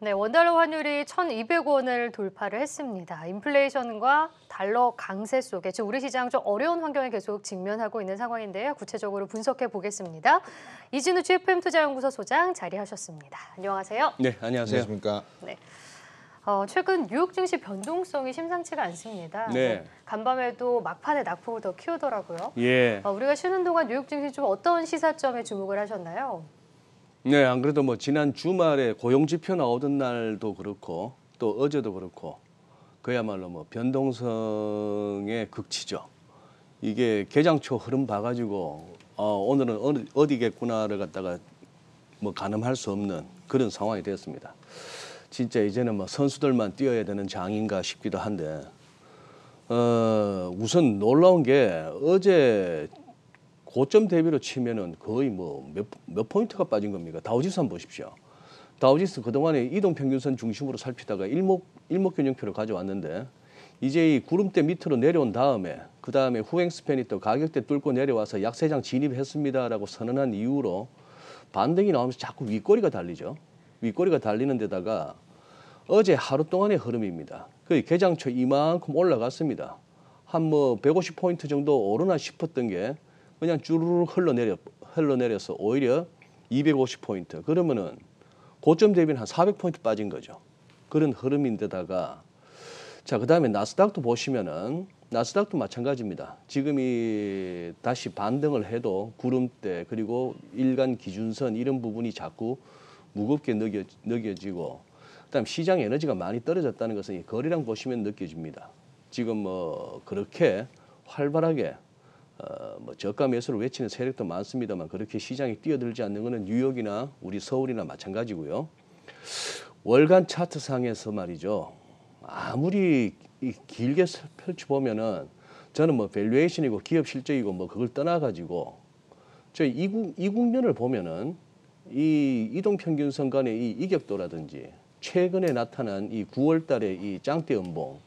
네, 원달러 환율이 1,200원을 돌파를 했습니다. 인플레이션과 달러 강세 속에 지금 우리 시장 좀 어려운 환경에 계속 직면하고 있는 상황인데요. 구체적으로 분석해 보겠습니다. 이진우 GFM 투자연구소 소장 자리하셨습니다. 안녕하세요. 네, 안녕하세요. 안녕하십니까. 네. 최근 뉴욕 증시 변동성이 심상치가 않습니다. 네. 간밤에도 막판에 낙폭을 더 키우더라고요. 예. 우리가 쉬는 동안 뉴욕 증시 좀 어떤 시사점에 주목을 하셨나요? 네, 안 그래도 뭐 지난 주말에 고용 지표 나오던 날도 그렇고 또 어제도 그렇고 그야말로 뭐 변동성의 극치죠. 이게 개장 초 흐름 봐가지고 오늘은 어디겠구나를 갖다가 뭐 가늠할 수 없는 그런 상황이 되었습니다. 진짜 이제는 뭐 선수들만 뛰어야 되는 장인가 싶기도 한데 우선 놀라운 게 어제 고점 대비로 치면은 거의 뭐 몇 포인트가 빠진 겁니까? 다우지수 한번 보십시오. 다우지수 그동안에 이동평균선 중심으로 살피다가 일목균형표를 가져왔는데 이제 이 구름대 밑으로 내려온 다음에 그 다음에 후행 스팬이 또 가격대 뚫고 내려와서 약세장 진입했습니다라고 선언한 이후로 반등이 나오면서 자꾸 윗꼬리가 달리죠. 윗꼬리가 달리는 데다가 어제 하루 동안의 흐름입니다. 거의 개장 초 이만큼 올라갔습니다. 한 뭐 150포인트 정도 오르나 싶었던 게 그냥 쭈르륵 흘러내려서 오히려 250포인트. 그러면은 고점 대비는 한 400포인트 빠진 거죠. 그런 흐름인데다가 자, 그다음에 나스닥도 보시면은 나스닥도 마찬가지입니다. 지금이 다시 반등을 해도 구름대 그리고 일간 기준선 이런 부분이 자꾸 무겁게 느껴지고 그다음 시장 에너지가 많이 떨어졌다는 것은 이 거래량 보시면 느껴집니다. 지금 뭐 그렇게 활발하게 뭐 저가 매수를 외치는 세력도 많습니다만 그렇게 시장이 뛰어들지 않는 것은 뉴욕이나 우리 서울이나 마찬가지고요. 월간 차트상에서 말이죠. 아무리 길게 펼쳐보면은 저는 뭐 밸류에이션이고 기업 실적이고 뭐 그걸 떠나가지고 저희 이국면을 보면은 이 이동평균선 간의 이 이격도라든지 최근에 나타난 이 9월 달에 이 짱대 음봉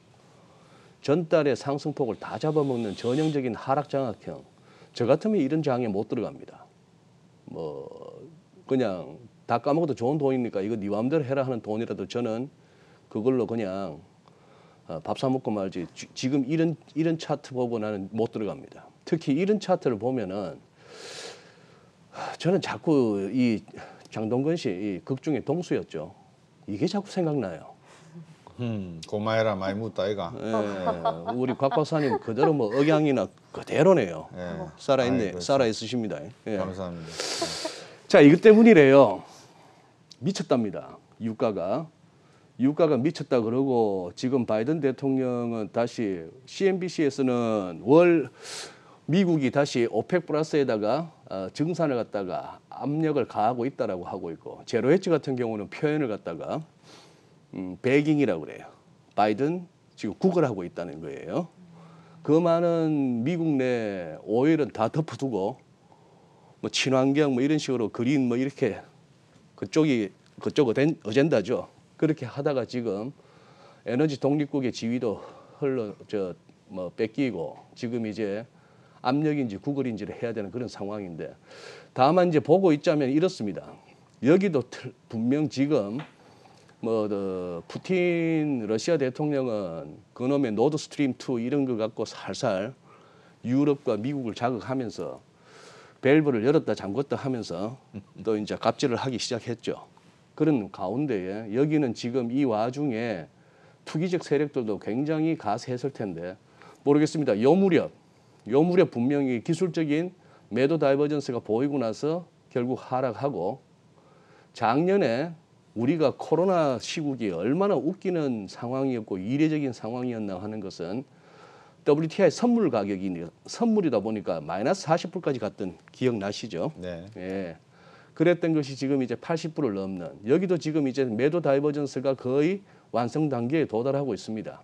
전달의 상승폭을 다 잡아먹는 전형적인 하락 장악형. 저 같으면 이런 장에 못 들어갑니다. 뭐 그냥 다 까먹어도 좋은 돈이니까 이거 네 마음대로 해라 하는 돈이라도 저는 그걸로 그냥 밥 사 먹고 말지. 지금 이런 차트 보고 나는 못 들어갑니다. 특히 이런 차트를 보면은 저는 자꾸 이 장동건 씨 이 극중의 동수였죠. 이게 자꾸 생각나요. 고마해라 많이 묻다 아이가. 예, 우리 곽 박사님 그대로 뭐 억양이나 그대로네요. 예. 살아있네, 아이고, 살아 있으십니다. 예. 감사합니다. 자, 이것 때문이래요. 미쳤답니다. 유가가 미쳤다 그러고 지금 바이든 대통령은 다시 CNBC에서는 미국이 다시 오펙 플러스에다가 증산을 갖다가 압력을 가하고 있다라고 하고 있고 제로 헤지 같은 경우는 표현을 갖다가 베깅이라고 그래요. 바이든 지금 구걸하고 있다는 거예요. 그 많은 미국 내 오일은 다 덮어두고 뭐 친환경 뭐 이런 식으로 그린 뭐 이렇게 그쪽 어젠다죠. 그렇게 하다가 지금 에너지 독립국의 지위도 뺏기고 지금 이제 압력인지 구걸인지를 해야 되는 그런 상황인데 다만 이제 보고 있자면 이렇습니다. 여기도 분명 지금 푸틴 러시아 대통령은 그놈의 노드 스트림 2 이런 거 갖고 살살 유럽과 미국을 자극하면서 밸브를 열었다 잠궜다 하면서 또 이제 갑질을 하기 시작했죠. 그런 가운데에 여기는 지금 이 와중에 투기적 세력들도 굉장히 가세했을 텐데 모르겠습니다. 요 무렵 분명히 기술적인 매도 다이버전스가 보이고 나서 결국 하락하고 작년에 우리가 코로나 시국이 얼마나 웃기는 상황이었고 이례적인 상황이었나 하는 것은 WTI 선물 가격이 선물이다 보니까 마이너스 40불까지 갔던 기억나시죠? 네. 예. 그랬던 것이 지금 이제 80불을 넘는 여기도 지금 이제 매도 다이버전스가 거의 완성 단계에 도달하고 있습니다.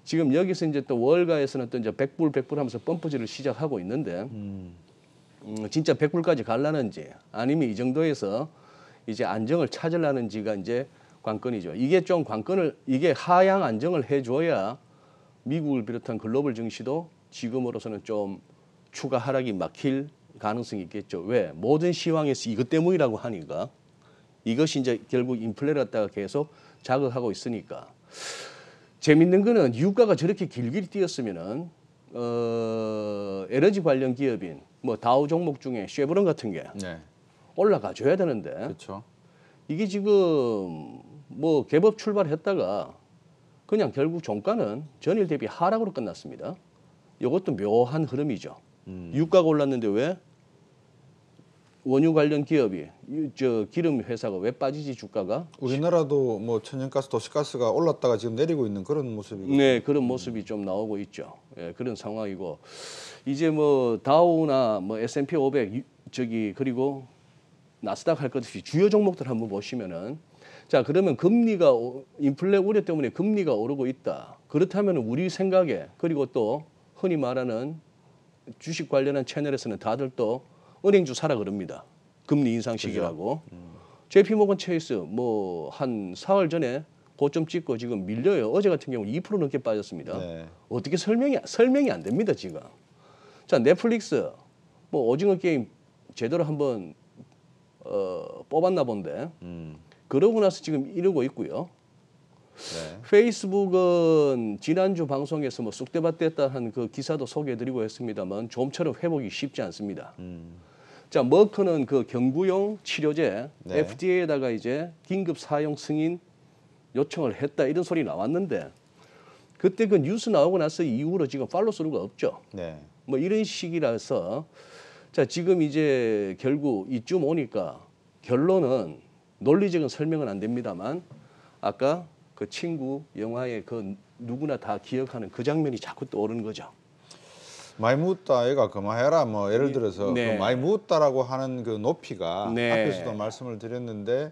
지금 여기서 이제 또 월가에서는 또 이제 100불 하면서 펌프질을 시작하고 있는데 진짜 100불까지 갈라는지 아니면 이 정도에서 이제 안정을 찾으려는지가 이제 관건이죠. 이게 좀 이게 하향 안정을 해줘야 미국을 비롯한 글로벌 증시도 지금으로서는 좀 추가 하락이 막힐 가능성이 있겠죠. 왜? 모든 시황에서 이것 때문이라고 하니까 이것이 이제 결국 인플레를 갖다가 계속 자극하고 있으니까. 재밌는 거는 유가가 저렇게 길게 뛰었으면은 에너지 관련 기업인 뭐 다우 종목 중에 쉐브론 같은 게 네. 올라가 줘야 되는데 그렇죠. 이게 지금 뭐 개법 출발했다가 그냥 결국 종가는 전일 대비 하락으로 끝났습니다. 이것도 묘한 흐름이죠. 유가가 올랐는데 왜 원유 관련 기업이 저 기름 회사가 왜 빠지지 주가가? 우리나라도 뭐 천연가스, 도시가스가 올랐다가 지금 내리고 있는 그런 모습이고. 네, 그런 모습이 좀 나오고 있죠. 예, 그런 상황이고 이제 뭐 다우나 뭐 S&P 500 저기 그리고 나스닥 할 것 없이 주요 종목들 한번 보시면은 자 그러면 금리가 인플레 우려 때문에 금리가 오르고 있다. 그렇다면 우리 생각에 그리고 또 흔히 말하는 주식 관련한 채널에서는 다들 또 은행주 사라 그럽니다. 금리 인상 시기라고. JP모건 체이스 뭐 한 4월 전에 고점 찍고 지금 밀려요. 어제 같은 경우 2% 넘게 빠졌습니다. 네. 어떻게 설명이 안 됩니다 지금. 자 넷플릭스 뭐 오징어 게임 제대로 한번 뽑았나 본데 그러고 나서 지금 이러고 있고요. 네. 페이스북은 지난주 방송에서 뭐 쑥대밭 됐다 한 그 기사도 소개해드리고 했습니다만 좀처럼 회복이 쉽지 않습니다. 자 머크는 그 경구용 치료제 네. FDA에다가 이제 긴급 사용 승인 요청을 했다 이런 소리 나왔는데 그때 그 뉴스 나오고 나서 이후로 지금 팔로우 스루가 없죠. 네. 뭐 이런 식이라서 자 지금 이제 결국 이쯤 오니까 결론은 논리적인 설명은 안 됩니다만 아까 그 친구 영화의 그 누구나 다 기억하는 그 장면이 자꾸 떠오르는 거죠. 많이 묻다 애가 그만해라 뭐 예를 들어서 네. 그 많이 묻다라고 하는 그 높이가 네. 앞에서도 말씀을 드렸는데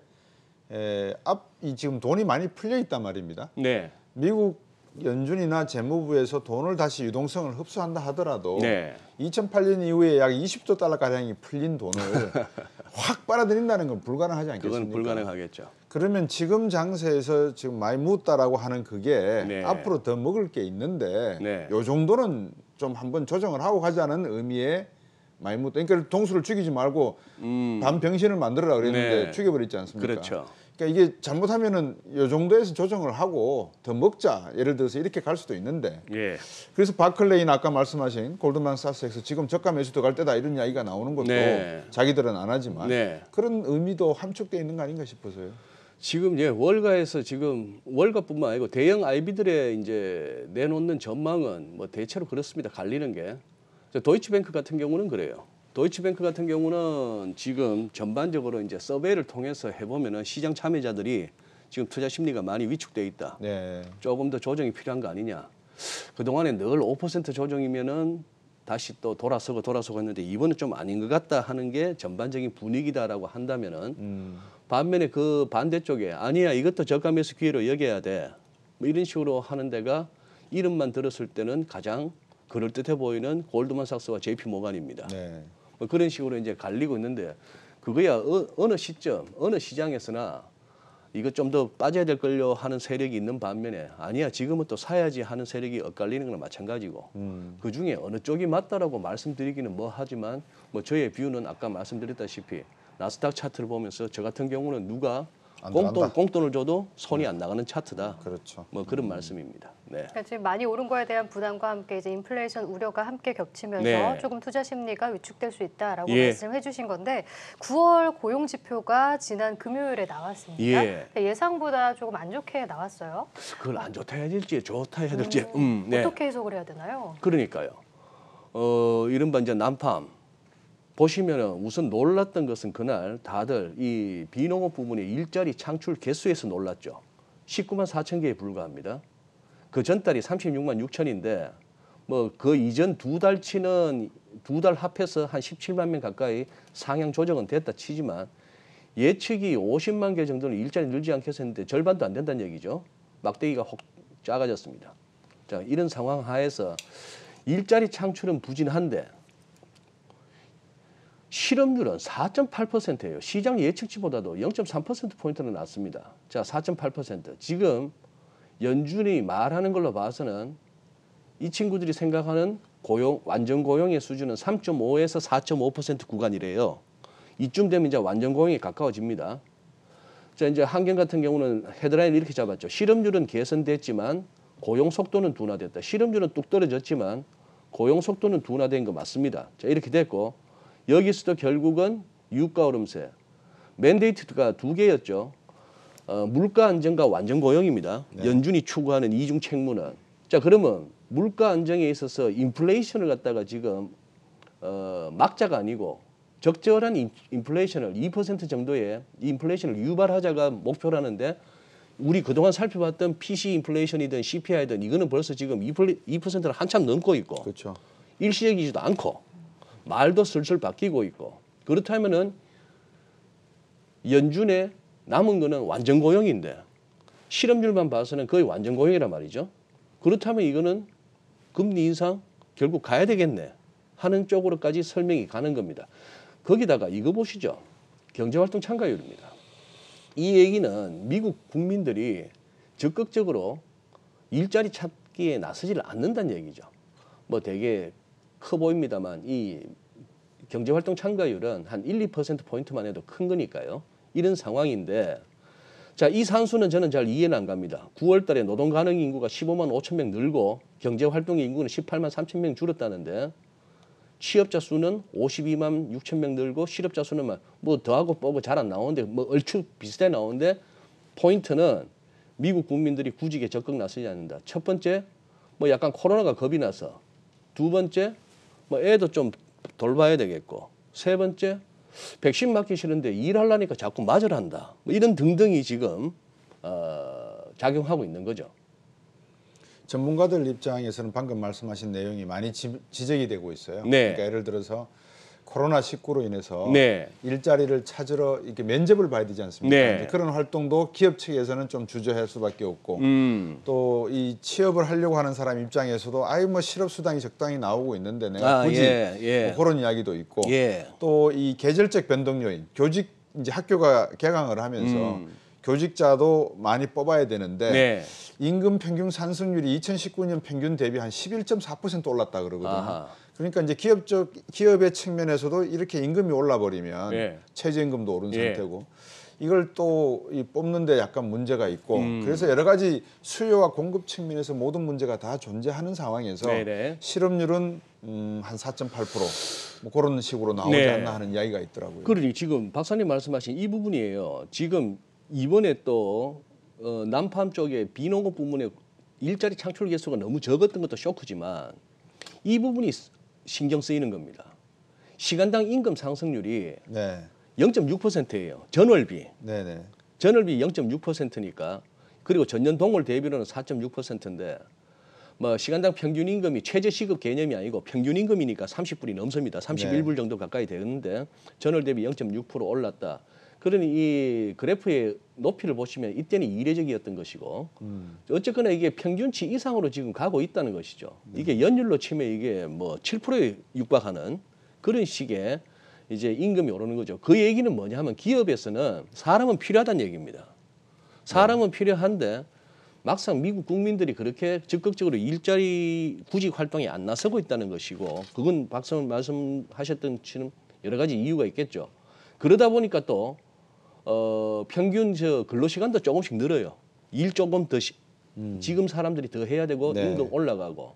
이 지금 돈이 많이 풀려 있단 말입니다. 네. 미국 연준이나 재무부에서 돈을 다시 유동성을 흡수한다 하더라도 네. 2008년 이후에 약 20조 달러 가량이 풀린 돈을 확 빨아들인다는 건 불가능하지 않겠습니까? 그건 불가능하겠죠. 그러면 지금 장세에서 지금 많이 묻다라고 하는 그게 네. 앞으로 더 먹을 게 있는데 네. 요 정도는 좀 한번 조정을 하고 가자는 의미의 많이 묻다. 그러니까 동수를 죽이지 말고 반병신을 만들어라 그랬는데 네. 죽여버렸지 않습니까? 그렇죠. 그러니까 이게 잘못하면은 요 정도에서 조정을 하고 더 먹자. 예를 들어서 이렇게 갈 수도 있는데. 예. 그래서 바클레이는 아까 말씀하신 골드만삭스에서 지금 저가 매수 들어갈 때다 이런 이야기가 나오는 것도 네. 자기들은 안 하지만 네. 그런 의미도 함축돼 있는 거 아닌가 싶어서요. 지금 월가에서 지금 월가뿐만 아니고 대형 IB들의 이제 내놓는 전망은 뭐 대체로 그렇습니다. 갈리는 게. 도이치뱅크 같은 경우는 그래요. 도이치뱅크 같은 경우는 지금 전반적으로 이제 서베이를 통해서 해보면은 시장 참여자들이 지금 투자 심리가 많이 위축돼 있다. 네. 조금 더 조정이 필요한 거 아니냐. 그동안에 늘 5% 조정이면은 다시 또 돌아서고 했는데 이번은 좀 아닌 것 같다 하는 게 전반적인 분위기다라고 한다면은 반면에 그 반대쪽에 아니야 이것도 저가 매수 기회로 여겨야 돼. 뭐 이런 식으로 하는 데가 이름만 들었을 때는 가장 그럴듯해 보이는 골드만삭스와 JP모간입니다. 네. 뭐 그런 식으로 이제 갈리고 있는데 그거야 어느 시점 어느 시장에서나 이거 좀 더 빠져야 될 걸요 하는 세력이 있는 반면에 아니야 지금은 또 사야지 하는 세력이 엇갈리는 거나 마찬가지고 그 중에 어느 쪽이 맞다라고 말씀드리기는 뭐 하지만 뭐 저의 뷰는 아까 말씀드렸다시피 나스닥 차트를 보면서 저 같은 경우는 누가 꽁돈을 줘도 손이 안 나가는 차트다. 그렇죠. 뭐 그런 말씀입니다. 네. 그러니까 지금 많이 오른 거에 대한 부담과 함께 이제 인플레이션 우려가 함께 겹치면서 네. 조금 투자 심리가 위축될 수 있다라고 예. 말씀해 주신 건데 9월 고용 지표가 지난 금요일에 나왔습니다. 예. 예상보다 조금 안 좋게 나왔어요. 그걸 안 좋다 해야 될지 좋다 해야 될지 네. 어떻게 해석을 해야 되나요? 그러니까요. 이른바 이제 난팜 보시면은 우선 놀랐던 것은 그날 다들 이 비농업 부분의 일자리 창출 개수에서 놀랐죠. 19만 4천 개에 불과합니다. 그 전달이 36만 6천인데 뭐 그 이전 두 달치는 두 달 합해서 한 17만 명 가까이 상향 조정은 됐다 치지만 예측이 50만 개 정도는 일자리 늘지 않겠어 했는데 절반도 안 된다는 얘기죠. 막대기가 혹 작아졌습니다. 자, 이런 상황 하에서 일자리 창출은 부진한데 실업률은 4.8%예요. 시장 예측치보다도 0.3%포인트는 낮습니다. 자, 4.8%. 지금 연준이 말하는 걸로 봐서는 이 친구들이 생각하는 완전 고용의 수준은 3.5에서 4.5% 구간이래요. 이쯤 되면 이제 완전 고용에 가까워집니다. 자, 이제 한경 같은 경우는 헤드라인을 이렇게 잡았죠. 실업률은 개선됐지만 고용 속도는 둔화됐다. 실업률은 뚝 떨어졌지만 고용 속도는 둔화된 거 맞습니다. 자, 이렇게 됐고 여기서도 결국은 유가 오름세. 맨데이트가 두 개였죠. 물가 안정과 완전 고용입니다. 네. 연준이 추구하는 이중 책무는. 자, 그러면 물가 안정에 있어서 인플레이션을 갖다가 지금 막자가 아니고 적절한 인플레이션을 2% 정도의 인플레이션을 유발하자가 목표라는데 우리 그동안 살펴봤던 PC 인플레이션이든 CPI든 이거는 벌써 지금 2%를 한참 넘고 있고 그렇죠. 일시적이지도 않고 말도 슬슬 바뀌고 있고 그렇다면은 연준에 남은 거는 완전 고용인데 실업률만 봐서는 거의 완전 고용이란 말이죠. 그렇다면 이거는 금리 인상 결국 가야 되겠네 하는 쪽으로까지 설명이 가는 겁니다. 거기다가 이거 보시죠. 경제활동 참가율입니다. 이 얘기는 미국 국민들이 적극적으로 일자리 찾기에 나서질 않는다는 얘기죠. 뭐 되게 커 보입니다만 이 경제활동 참가율은 한 1, 2%포인트만 해도 큰 거니까요. 이런 상황인데 자, 이 산수는 저는 잘 이해는 안 갑니다. 9월 달에 노동 가능 인구가 15만 5천 명 늘고 경제활동의 인구는 18만 3천 명 줄었다는데 취업자 수는 52만 6천 명 늘고 실업자 수는 뭐 더하고 빼고 잘 안 나오는데 뭐 얼추 비슷하게 나오는데 포인트는 미국 국민들이 구직에 적극 나서지 않는다. 첫 번째 뭐 약간 코로나가 겁이 나서 두 번째 뭐 애도 좀 돌봐야 되겠고 세 번째 백신 맞기 싫은데 일하려니까 자꾸 맞으란다. 뭐 이런 등등이 지금 작용하고 있는 거죠. 전문가들 입장에서는 방금 말씀하신 내용이 많이 지적이 되고 있어요. 네. 그러니까 예를 들어서 코로나19로 인해서 네. 일자리를 찾으러 이렇게 면접을 봐야 되지 않습니까? 네. 이제 그런 활동도 기업 측에서는 좀 주저할 수밖에 없고 또 이 취업을 하려고 하는 사람 입장에서도 아유 뭐 실업 수당이 적당히 나오고 있는데 내가 굳이 뭐 그런 이야기도 있고 또 이 계절적 변동 요인, 교직 이제 학교가 개강을 하면서 교직자도 많이 뽑아야 되는데 네. 임금 평균 상승률이 2019년 평균 대비 한 11.4% 올랐다 그러거든요. 아하. 그러니까 이제 기업의 측면에서도 이렇게 임금이 올라 버리면 예. 최저임금도 오른 예. 상태고 이걸 또 뽑는데 약간 문제가 있고 그래서 여러 가지 수요와 공급 측면에서 모든 문제가 다 존재하는 상황에서 네네. 실업률은 한 4.8%뭐 그런 식으로 나오지 네. 않나 하는 이야기가 있더라고요. 그러니 지금 박사님 말씀하신 이 부분이에요. 지금 이번에 또 남팜 쪽에 비농업 부문에 일자리 창출 개수가 너무 적었던 것도 쇼크지만 이 부분이 신경 쓰이는 겁니다. 시간당 임금 상승률이 네, 0.6%예요. 전월비. 네. 전월비 0.6%니까 그리고 전년 동월 대비로는 4.6%인데 뭐 시간당 평균 임금이 최저 시급 개념이 아니고 평균 임금이니까 30불이 넘습니다. 31불 정도 가까이 되는데 전월 대비 0.6% 올랐다. 그러니 이 그래프의 높이를 보시면 이때는 이례적이었던 것이고 어쨌거나 이게 평균치 이상으로 지금 가고 있다는 것이죠. 이게 연율로 치면 이게 뭐 7%에 육박하는 그런 식의 이제 임금이 오르는 거죠. 그 얘기는 뭐냐 하면 기업에서는 사람은 필요하다는 얘기입니다. 사람은 필요한데 막상 미국 국민들이 그렇게 적극적으로 일자리 구직 활동에 안 나서고 있다는 것이고 그건 박사님 말씀하셨던 처럼 여러 가지 이유가 있겠죠. 그러다 보니까 또 평균 근로시간도 조금씩 늘어요. 일 조금 더 지금 사람들이 더 해야 되고 네. 임금 올라가고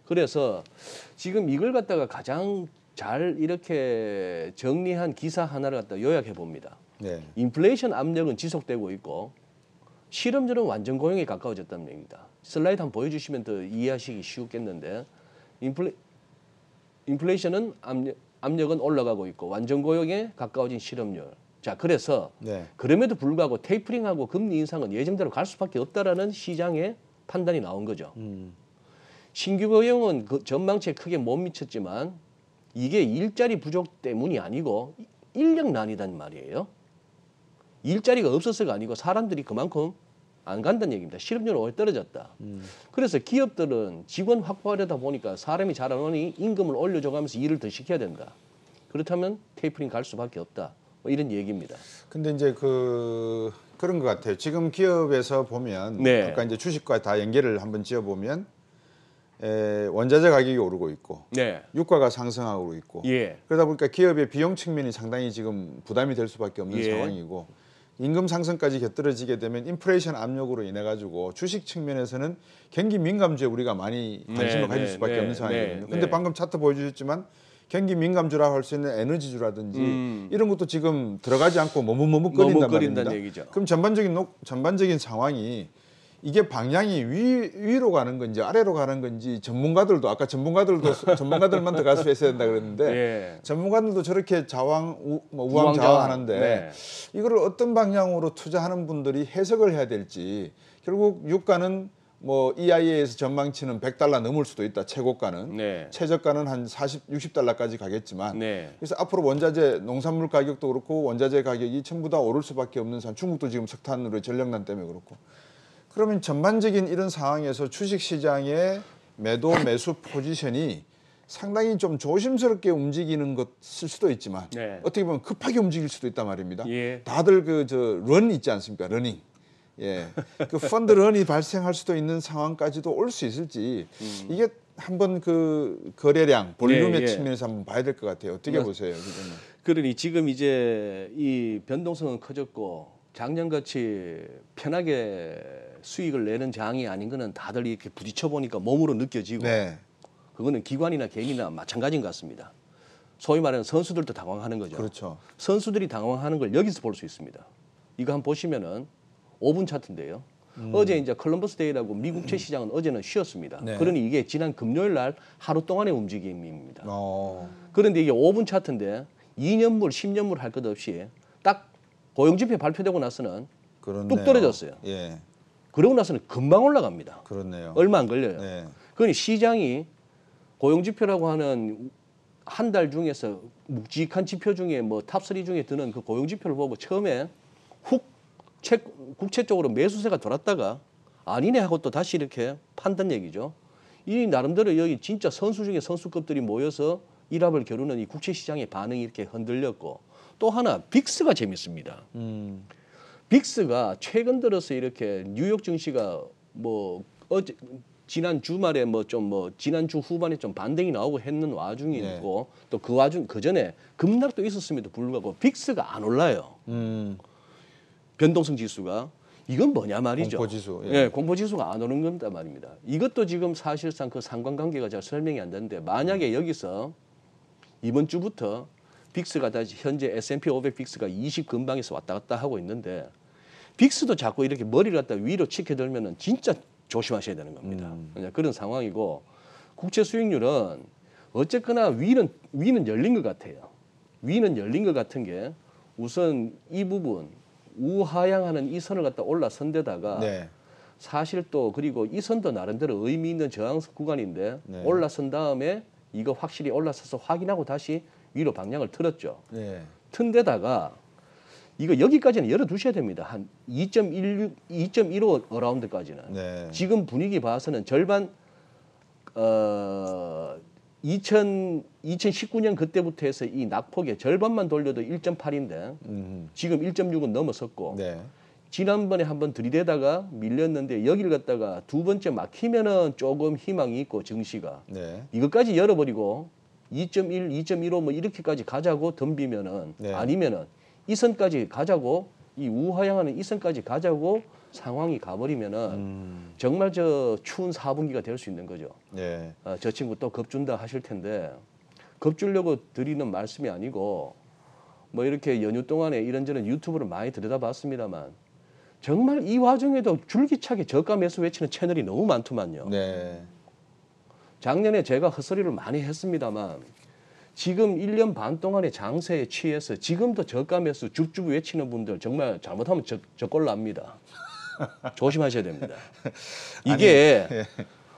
그래서 지금 이걸 갖다가 가장 잘 이렇게 정리한 기사 하나를 갖다 요약해 봅니다. 네. 인플레이션 압력은 지속되고 있고 실업률은 완전 고용에 가까워졌다는 얘기입니다. 슬라이드 한번 보여주시면 더 이해하시기 쉽겠는데 인플레이션은 압력은 올라가고 있고 완전 고용에 가까워진 실업률. 자, 그래서 네. 그럼에도 불구하고 테이퍼링하고 금리 인상은 예정대로 갈 수밖에 없다라는 시장의 판단이 나온 거죠. 신규 고용은 그 전망치에 크게 못 미쳤지만 이게 일자리 부족 때문이 아니고 인력난이란 말이에요. 일자리가 없어서가 아니고 사람들이 그만큼 안 간다는 얘기입니다. 실업률은 오래 떨어졌다. 그래서 기업들은 직원 확보하려다 보니까 사람이 잘 안 오니 임금을 올려줘가면서 일을 더 시켜야 된다. 그렇다면 테이퍼링 갈 수밖에 없다. 뭐 이런 얘기입니다. 근데 이제 그런 것 같아요. 지금 기업에서 보면 네. 아까 이제 주식과 다 연계를 한번 지어보면 원자재 가격이 오르고 있고 네. 유가가 상승하고 있고 예. 그러다 보니까 기업의 비용 측면이 상당히 지금 부담이 될 수밖에 없는 예. 상황이고 임금 상승까지 곁들여지게 되면 인플레이션 압력으로 인해 가지고 주식 측면에서는 경기 민감주에 우리가 많이 관심을 가질 수밖에 없는 상황이거든요. 근데 방금 차트 보여주셨지만 경기 민감주라고 할 수 있는 에너지주라든지 이런 것도 지금 들어가지 않고 머뭇머뭇거린단 말입니다. 얘기죠. 그럼 전반적인 상황이 이게 방향이 위로 가는 건지 아래로 가는 건지 전문가들도 아까 전문가들만 들어갈 수 있어야 된다 그랬는데 전문가들도 저렇게 우왕좌왕하는데 네. 이거를 어떤 방향으로 투자하는 분들이 해석을 해야 될지 결국 유가는 뭐 EIA에서 전망치는 $100 넘을 수도 있다. 최고가는 네. 최저가는 한 40, 60달러까지 가겠지만 네. 그래서 앞으로 원자재 농산물 가격도 그렇고 원자재 가격이 전부 다 오를 수밖에 없는 상황. 중국도 지금 석탄으로 전력난 때문에 그렇고 그러면 전반적인 이런 상황에서 주식시장의 매도 매수 포지션이 상당히 좀 조심스럽게 움직이는 것일 수도 있지만 네. 어떻게 보면 급하게 움직일 수도 있단 말입니다. 예. 다들 런 있지 않습니까? 러닝. 예. 그 펀드 런이 발생할 수도 있는 상황까지도 올 수 있을지 이게 한번 그 거래량 볼륨의 측면에서 한번 봐야 될 것 같아요. 어떻게 보세요? 그러니 지금 이제 이 변동성은 커졌고 작년같이 편하게 수익을 내는 장이 아닌 거는 다들 이렇게 부딪혀 보니까 몸으로 느껴지고 네. 그거는 기관이나 개인이나 마찬가지인 것 같습니다. 소위 말하는 선수들도 당황하는 거죠. 그렇죠. 선수들이 당황하는 걸 여기서 볼 수 있습니다. 이거 한번 보시면은 5분 차트인데요. 어제 이제 컬럼버스 데이라고 미국채 시장은 어제는 쉬었습니다. 네. 그러니 이게 지난 금요일 날 하루 동안의 움직임입니다. 그런데 이게 5분 차트인데 2년물, 10년물 할 것 없이 딱 고용지표 발표되고 나서는 그렇네요. 뚝 떨어졌어요. 예. 그러고 나서는 금방 올라갑니다. 그렇네요. 얼마 안 걸려요. 네. 그러니 시장이 고용지표라고 하는 한 달 중에서 묵직한 지표 중에 뭐 탑3 중에 드는 그 고용지표를 보고 처음에 훅 국채 쪽으로 매수세가 돌았다가 아니네 하고 또 다시 이렇게 판단 얘기죠. 이 나름대로 여기 진짜 선수 중에 선수급들이 모여서 일합을 겨루는 이 국채 시장의 반응이 이렇게 흔들렸고 또 하나 빅스가 재밌습니다. 빅스가 최근 들어서 이렇게 뉴욕 증시가 뭐 어제 지난 주말에 지난주 후반에 좀 반등이 나오고 했는 와중이 네. 있고 또 그 전에 급락도 있었음에도 불구하고 빅스가 안 올라요. 변동성 지수가 이건 뭐냐 말이죠. 공포지수. 예. 네, 공포지수가 안 오는 건다 말입니다. 이것도 지금 사실상 그 상관관계가 잘 설명이 안 되는데 만약에 여기서 이번 주부터 빅스가 다시 현재 S&P 500 빅스가 20 근방에서 왔다 갔다 하고 있는데 빅스도 자꾸 이렇게 머리를 갖다 위로 치켜들면은 진짜 조심하셔야 되는 겁니다. 그런 상황이고 국채 수익률은 어쨌거나 위는 열린 것 같아요. 위는 열린 것 같은 게 우선 이 부분 우하향하는 이 선을 갖다 올라선 데다가 네. 사실 또 그리고 이 선도 나름대로 의미 있는 저항 구간인데 네. 올라선 다음에 이거 확실히 올라서서 확인하고 다시 위로 방향을 틀었죠. 네. 튼 데다가 이거 여기까지는 열어두셔야 됩니다. 한 2.16, 2.15 어라운드까지는. 네. 지금 분위기 봐서는 절반 2019년 그때부터 해서 이 낙폭의 절반만 돌려도 1.8인데 지금 1.6은 넘어섰고 네. 지난번에 한번 들이대다가 밀렸는데 여기를 갖다가 두 번째 막히면은 조금 희망이 있고 증시가 네. 이것까지 열어버리고 2.1, 2.15 뭐 이렇게까지 가자고 덤비면은 네. 아니면은 이 선까지 가자고 이 우하향하는 이 선까지 가자고 상황이 가버리면은 정말 저 추운 4분기가 될 수 있는 거죠. 네. 저 친구 또 겁준다 하실 텐데 겁주려고 드리는 말씀이 아니고 뭐 이렇게 연휴 동안에 이런저런 유튜브를 많이 들여다봤습니다만 정말 이 와중에도 줄기차게 저가 매수 외치는 채널이 너무 많더만요. 네. 작년에 제가 헛소리를 많이 했습니다만 지금 1년 반 동안의 장세에 취해서 지금도 저가 매수 줍줍 외치는 분들 정말 잘못하면 저꼴 납니다. 조심하셔야 됩니다. 이게 아니, 예.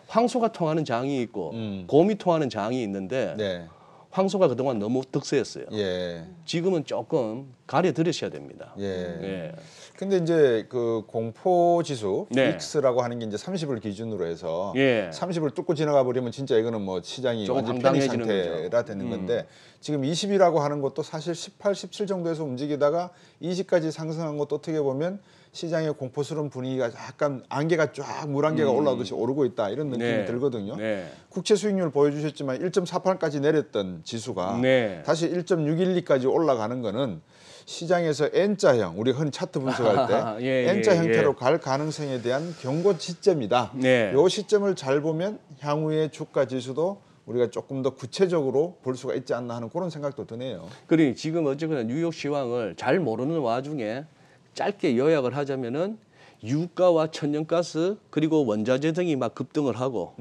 황소가 통하는 장이 있고 곰이 통하는 장이 있는데 네. 황소가 그동안 너무 득세했어요. 예. 지금은 조금 가려 들으셔야 됩니다. 예. 예. 근데 이제 그 공포 지수 네. 빅스라고 하는 게 이제 30을 기준으로 해서 예. 30을 뚫고 지나가 버리면 진짜 이거는 뭐 시장이 완전 패닉 상태라 되는 건데 지금 20이라고 하는 것도 사실 18, 17 정도에서 움직이다가 20까지 상승한 것도 어떻게 보면 시장의 공포스러운 분위기가 약간 안개가 쫙 물안개가 올라오듯이 오르고 있다 이런 느낌이 네. 들거든요. 네. 국채 수익률 보여주셨지만 1.48까지 내렸던 지수가 네. 다시 1.612까지 올라가는 거는 시장에서 N자형, 우리 흔히 차트 분석할 때 N자 형태로 갈 가능성에 대한 경고 시점이다. 이 시점을 잘 보면 향후의 주가 지수도 우리가 조금 더 구체적으로 볼 수가 있지 않나 하는 그런 생각도 드네요. 그러니 지금 어쨌거나 뉴욕 시황을 잘 모르는 와중에 짧게 요약을 하자면은 유가와 천연가스 그리고 원자재 등이 막 급등을 하고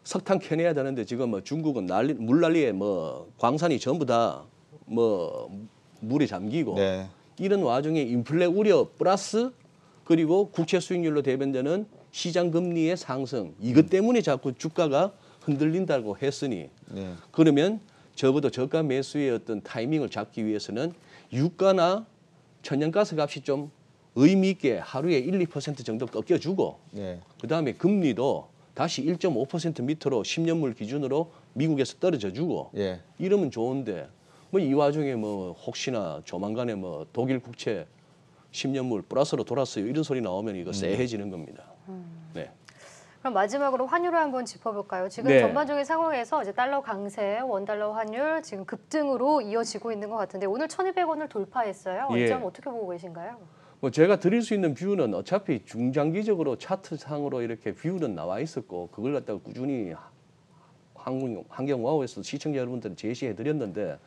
석탄 캐내야 되는데 지금 뭐 중국은 물난리에 뭐 광산이 전부 다 뭐 물에 잠기고 이런 와중에 인플레 우려 플러스 그리고 국채 수익률로 대변되는 시장 금리의 상승 이것 때문에 자꾸 주가가 흔들린다고 했으니 그러면 적어도 저가 매수의 어떤 타이밍을 잡기 위해서는 유가나 천연가스 값이 좀 의미 있게 하루에 1~2% 정도 꺾여주고 그다음에 금리도 다시 1.5% 밑으로 10년물 기준으로 미국에서 떨어져주고 이러면 좋은데 뭐 이 와중에 뭐 혹시나 조만간에 뭐 독일 국채 10년물 플러스로 돌았어요 이런 소리 나오면 이거 쎄해지는 겁니다. 네. 그럼 마지막으로 환율을 한번 짚어볼까요? 지금 전반적인 상황에서 이제 달러 강세, 원달러 환율 지금 급등으로 이어지고 있는 것 같은데 오늘 1,200원을 돌파했어요. 이 점 어떻게 보고 계신가요? 뭐 제가 드릴 수 있는 뷰는 어차피 중장기적으로 차트상으로 이렇게 뷰는 나와 있었고 그걸 갖다가 꾸준히 환경와우에서 시청자 여러분들 제시해 드렸는데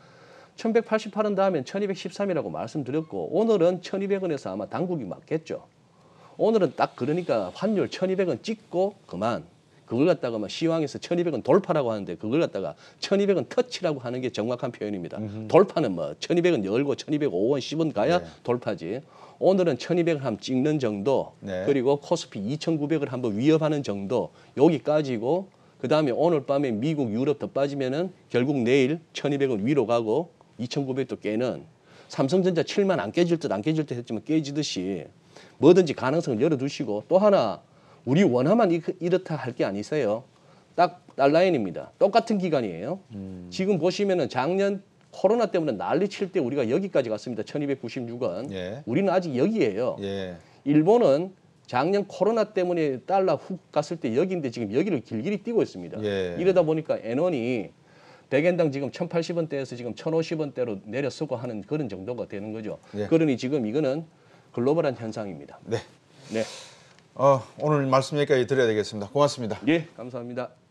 1188원 다음엔 1213이라고 말씀드렸고 오늘은 1200원에서 아마 당국이 맞겠죠. 오늘은 딱 그러니까 환율 1200원 찍고 그만 그걸 갖다가 막 시황에서 1200원 돌파라고 하는데 그걸 갖다가 1200원 터치라고 하는 게 정확한 표현입니다. 돌파는 뭐 1200원 열고 1205원 10원 가야 돌파지. 오늘은 1200을 한번 찍는 정도 그리고 코스피 2900을 한번 위협하는 정도 여기까지고 그다음에 오늘 밤에 미국 유럽 더 빠지면은 결국 내일 1200원 위로 가고 2900도 깨는 삼성전자 7만 안 깨질 듯 안 깨질 듯 했지만 깨지듯이 뭐든지 가능성을 열어두시고 또 하나 우리 원화만 이렇다 할 게 아니세요. 딱 달라인입니다. 똑같은 기간이에요. 지금 보시면은 작년 코로나 때문에 난리 칠 때 우리가 여기까지 갔습니다. 1296원. 우리는 아직 여기예요. 일본은 작년 코로나 때문에 달러 훅 갔을 때 여기인데 지금 여기를 길길이 뛰고 있습니다. 이러다 보니까 엔원이 100엔당 지금 1,080원대에서 지금 1,050원대로 내려서고 하는 그런 정도가 되는 거죠. 그러니 지금 이거는 글로벌한 현상입니다. 오늘 말씀 여기까지 드려야 되겠습니다. 고맙습니다. 감사합니다.